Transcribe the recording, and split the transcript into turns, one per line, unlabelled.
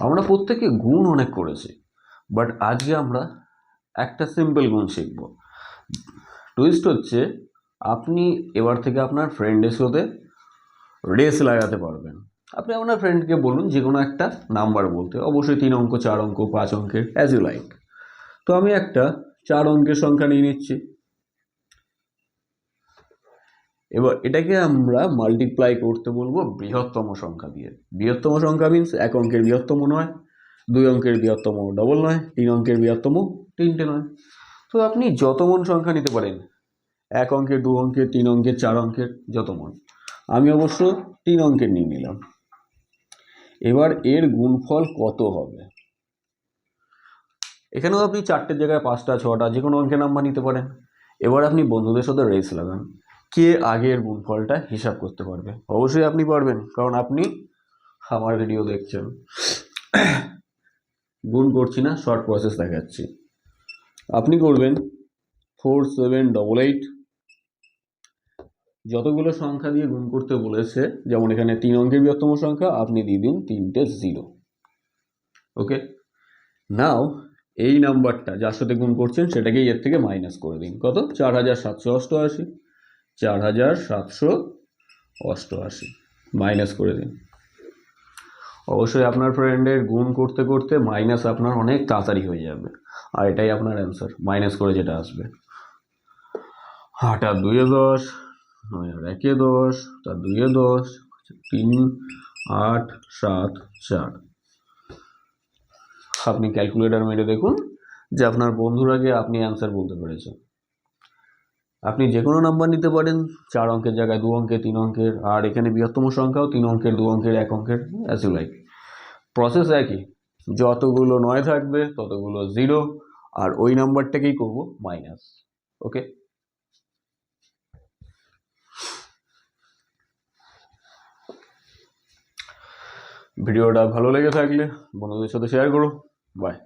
আমরা প্রত্যেকে গুণ অনেক করেছি, বাট আজকে আমরা একটা সিম্পল গুণ শিখব। টুইস্ট হচ্ছে আপনি এবার থেকে আপনার ফ্রেন্ডের সাথে রেস লাগাতে পারবেন। আপনি আপনার ফ্রেন্ডকে বলুন যে কোনো একটা নাম্বার বলতে, অবশ্যই 3 অঙ্ক, 4 অঙ্ক, 5 অঙ্কের, অ্যাজ ইউ লাইক। তো আমি একটা 4 অঙ্কের সংখ্যা নিয়ে নিচ্ছি। এবার এটাকে আমরা মাল্টিপ্লাই করতে বলবো বৃহত্তম সংখ্যা দিয়ে। বৃহত্তম সংখ্যা মিনস 1 অঙ্কের বৃহত্তম নয়, 2 অঙ্কের বৃহত্তম ডবল নয়, 3 অঙ্কের বৃহত্তম 3টে নয়। তো আপনি যত মন সংখ্যা নিতে পারেন, 1 অঙ্কের, 2 অঙ্কের, 3 অঙ্কের, 4 অঙ্কের, যত মন। আমি অবশ্য 3 অঙ্কের নিয়ে নিলাম। এবার এর গুণফল কত হবে? এখানেও আপনি 4টের জায়গায় 5টা, 6টা যে কোনো অঙ্কের নাম্বার নিতে পারেন। এবার আপনি বন্ধুদের সাথে রেস লাগান, কে আগের গুণফলটা হিসাব করতে পারবে। অবশ্যই আপনি পারবেন, কারণ আপনি আমার ভিডিও দেখছেন। গুণ করছি না, শর্ট প্রসেস দেখাচ্ছি। আপনি করবেন 4788। যতগুলো সংখ্যা দিয়ে গুণ করতে বলেছে, যেমন এখানে 3 অঙ্কের বৃহত্তম সংখ্যা, আপনি দিয়ে দিন 3টে 0। ওকে, নাও এই নাম্বারটা যার সাথে গুণ করছেন সেটাকে এর থেকে মাইনাস করে দিন। কত? 4788। 4788 মাইনাস করে দিন। অবশ্যই আপনার ফ্রেন্ডের গুণ করতে করতে মাইনাস আপনার অনেক তাড়াতাড়ি হয়ে যাবে, আর এটাই আপনার অ্যান্সার মাইনাস করে যেটা আসবে। 8 আর 2 10, 9 আর 1 10, তার 2 10, 3 8 7 4। আপনি ক্যালকুলেটর মেরে দেখুন যে আপনার বন্ধুর আগে আপনি অ্যান্সার বলতে পেরেছেন। আপনি যে কোনো নাম্বার নিতে পারেন, 4 অঙ্কের জায়গায় 2 অঙ্কের, 3 অঙ্কের, আর এখানে বৃহত্তম সংখ্যাও 3 অঙ্কের, 2 অঙ্কের, 1 অঙ্কের, অ্যাজ ইউ লাইক। প্রসেস একই, যতগুলো 9 থাকবে ততগুলো 0, আর ওই নাম্বারটাকেই করব মাইনাস। ওকে, ভিডিওটা ভালো লেগে থাকলে বন্ধুদের সাথে শেয়ার করো। বাই।